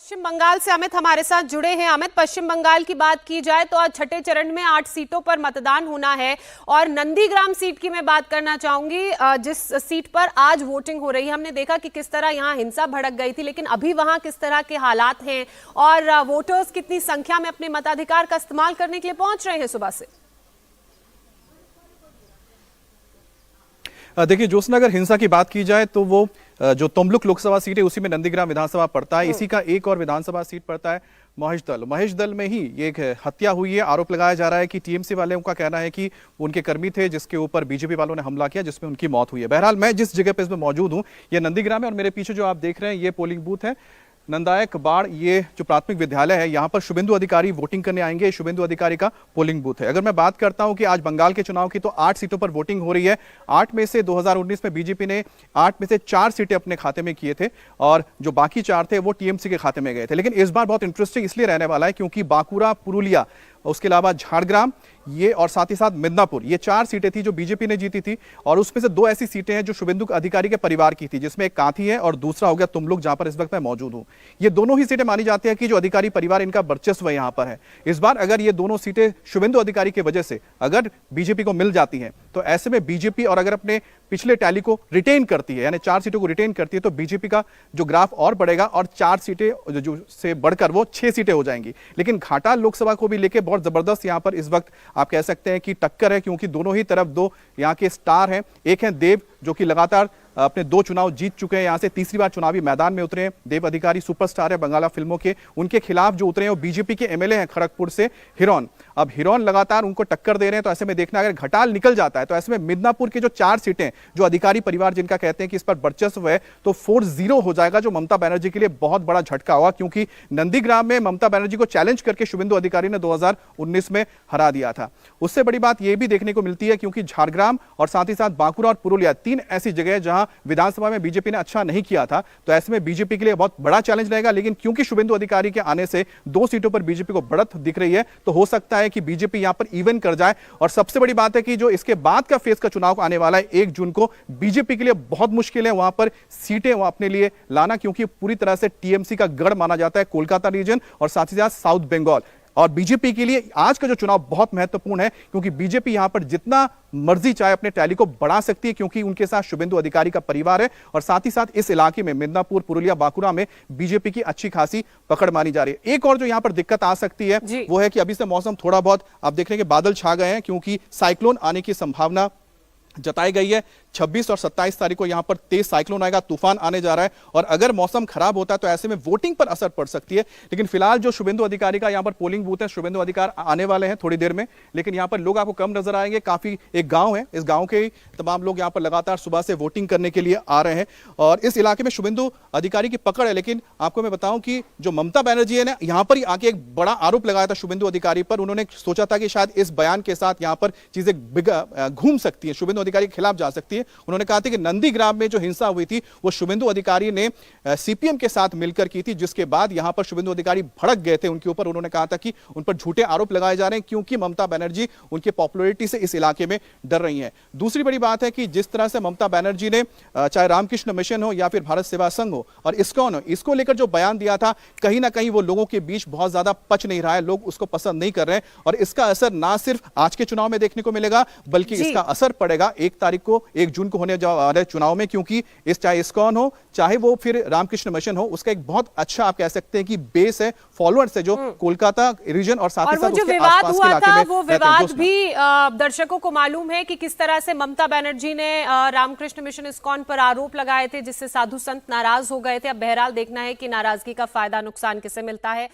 पश्चिम बंगाल से अमित हमारे साथ जुड़े हैं। अमित, पश्चिम बंगाल की बात की जाए तो आज छठे चरण में 8 सीटों पर मतदान होना है और नंदीग्राम सीट की मैं बात करना चाहूंगी, जिस सीट पर आज वोटिंग हो रही है। हमने देखा कि किस तरह यहां हिंसा भड़क गई थी, लेकिन अभी वहां किस तरह के हालात हैं और वोटर्स कितनी संख्या में अपने मताधिकार का इस्तेमाल करने के लिए पहुंच रहे हैं सुबह से। देखिए ज्योत्सना, अगर हिंसा की बात की जाए तो वो जो तमलुक लोकसभा सीट है उसी में नंदीग्राम विधानसभा पड़ता है। इसी का एक और विधानसभा सीट पड़ता है महेशदल में ही ये एक हत्या हुई है। आरोप लगाया जा रहा है कि टीएमसी वाले का कहना है कि उनके कर्मी थे जिसके ऊपर बीजेपी वालों ने हमला किया, जिसमें उनकी मौत हुई है। बहरहाल मैं जिस जगह पे इसमें मौजूद हूं ये नंदीग्राम है और मेरे पीछे जो आप देख रहे हैं ये पोलिंग बूथ है नंदायक बाड़। ये जो प्राथमिक विद्यालय है यहाँ पर शुभेंदु अधिकारी वोटिंग करने आएंगे। शुभेंदु अधिकारी का पोलिंग बूथ है। अगर मैं बात करता हूं कि आज बंगाल के चुनाव की तो 8 सीटों पर वोटिंग हो रही है। 8 में से 2019 में बीजेपी ने 8 में से 4 सीटें अपने खाते में किए थे और जो बाकी 4 थे वो टीएमसी के खाते में गए थे। लेकिन इस बार बहुत इंटरेस्टिंग इसलिए रहने वाला है क्योंकि बांकुरा, पुरुलिया, उसके अलावा झारग्राम ये और साथ ही साथ मिदनापुर, ये 4 सीटें थी जो बीजेपी ने जीती थी और उसमें से 2 ऐसी सीटें हैं जो शुभेंदु अधिकारी के परिवार की थी, जिसमें एक कांथी है और दूसरा हो गया तुमलुक, जहां पर इस वक्त मैं मौजूद हूं। ये दोनों ही सीटें मानी जाती है कि जो अधिकारी परिवार इनका वर्चस्व यहां पर है। इस बार अगर ये दोनों सीटें शुभेंदु अधिकारी की वजह से अगर बीजेपी को मिल जाती हैं तो ऐसे में बीजेपी और अगर अपने पिछले टैली को रिटेन करती है, यानी 4 सीटों को रिटेन करती है, तो बीजेपी का जो ग्राफ और बढ़ेगा और 4 सीटें जो से बढ़कर वो 6 सीटें हो जाएंगी। लेकिन घाटाल लोकसभा को भी लेकर बहुत जबरदस्त यहां पर इस वक्त आप कह सकते हैं कि टक्कर है, क्योंकि दोनों ही तरफ 2 यहां के स्टार हैं। एक है देव जो कि लगातार अपने 2 चुनाव जीत चुके हैं, यहां से तीसरी बार चुनावी मैदान में उतरे हैं। देव अधिकारी सुपरस्टार है बंगाला फिल्मों के। उनके खिलाफ जो उतरे हैं वो बीजेपी के एमएलए हैं खड़गपुर से हिरोन। अब हिरोन लगातार उनको टक्कर दे रहे हैं, तो ऐसे में देखना अगर घटाल निकल जाता है तो ऐसे में मिदनापुर की जो 4 सीटें जो अधिकारी परिवार जिनका कहते हैं कि इस पर वर्चस्व है, तो 4-0 हो जाएगा, जो ममता बनर्जी के लिए बहुत बड़ा झटका होगा। क्योंकि नंदीग्राम में ममता बनर्जी को चैलेंज करके शुभेंदु अधिकारी ने 2019 में हरा दिया था। उससे बड़ी बात यह भी देखने को मिलती है क्योंकि झारग्राम और साथ ही साथ बांकुरा और पुरुलिया 3 ऐसी जगह जहां विधानसभा में बीजेपी ने अच्छा नहीं किया था, तो ऐसे में बीजेपी के लिए बहुत बड़ा चैलेंज रहेगा। लेकिन क्योंकि शुभेंदु अधिकारी के आने से 2 सीटों पर बीजेपी को बढ़त दिख रही है, तो हो सकता है कि बीजेपी यहां पर इवन कर जाए। और सबसे बड़ी बात है कि जो इसके बाद का फेज का चुनाव आने वाला है 1 जून को, बीजेपी के लिए बहुत मुश्किल है वहां पर सीटें वो अपने लिए लाना, क्योंकि पूरी तरह से टीएमसी का गढ़ माना जाता है कोलकाता रीजन और साथ ही साथ साउथ बंगाल। और बीजेपी के लिए आज का जो चुनाव बहुत महत्वपूर्ण है क्योंकि बीजेपी यहां पर जितना मर्जी चाहे अपने टैली को बढ़ा सकती है, क्योंकि उनके साथ शुभेंदु अधिकारी का परिवार है और साथ ही साथ इस इलाके में मिदनापुर, पुरुलिया, बांकुरा में बीजेपी की अच्छी खासी पकड़ मानी जा रही है। एक और जो यहां पर दिक्कत आ सकती है वो है कि अभी से मौसम थोड़ा बहुत आप देख रहे हैं कि बादल छा गए हैं, क्योंकि साइक्लोन आने की संभावना जताई गई है। 26 और 27 तारीख को यहां पर तेज साइक्लोन आएगा, तूफान आने जा रहा है और अगर मौसम खराब होता है तो ऐसे में वोटिंग पर असर पड़ सकती है। लेकिन फिलहाल जो शुभेंदु अधिकारी का यहां पर पोलिंग बूथ है, शुभेंदु अधिकारी आने वाले हैं थोड़ी देर में, लेकिन यहां पर लोग आपको कम नजर आएंगे। काफी एक गांव है, इस गांव के तमाम लोग यहां पर लगातार सुबह से वोटिंग करने के लिए आ रहे हैं और इस इलाके में शुभेंदु अधिकारी की पकड़ है। लेकिन आपको मैं बताऊं कि जो ममता बनर्जी है ना, यहां पर ही आके एक बड़ा आरोप लगाया था शुभेंदु अधिकारी पर। उन्होंने सोचा था कि शायद इस बयान के साथ यहां पर चीजें घूम सकती है, शुभेंदु अधिकारी के खिलाफ जा सकती है। उन्होंने कहा था कि नंदीग्राम में जो हिंसा हुई थी वो शुभेंदु अधिकारी ने सीपीएम के साथ मिलकर की थी, जिसके बाद यहां पर शुभेंदु अधिकारी भड़क गए थे उनके ऊपर। उन्होंने कहा था कि उन पर झूठे आरोप लगाए जा रहे हैं क्योंकि ममता बनर्जी उनकी पॉपुलैरिटी से इस इलाके में डर रही हैं। दूसरी बड़ी बात है कि जिस तरह से ममता बनर्जी ने चाहे रामकृष्ण मिशन हो या फिर भारत सेवा संघ हो और इस्कॉन हो, इसको लेकर जो बयान दिया था कहीं ना कहीं वो लोगों के बीच बहुत ज्यादा पच नहीं रहा है, लोग उसको पसंद नहीं कर रहे हैं और इसका असर ना सिर्फ आज के चुनाव में देखने को मिलेगा बल्कि इसका असर पड़ेगा 1 जून को होने वाले चुनाव में, क्योंकि इस चाहे इस्कॉन हो चाहे वो फिर रामकृष्ण मिशन हो, उसका एक बहुत अच्छा आप कह सकते हैं कि बेस है, फॉलोअर्स है जो कोलकाता रीजन और साथ ही साथ उसके आसपास के इलाके में। वो विवाद भी दर्शकों को मालूम है कि किस तरह से ममता बनर्जी ने रामकृष्ण मिशन इस्कॉन पर आरोप लगाए थे, जिससे साधु संत नाराज हो गए थे। अब बहरहाल देखना है कि नाराजगी का फायदा नुकसान किसे मिलता है।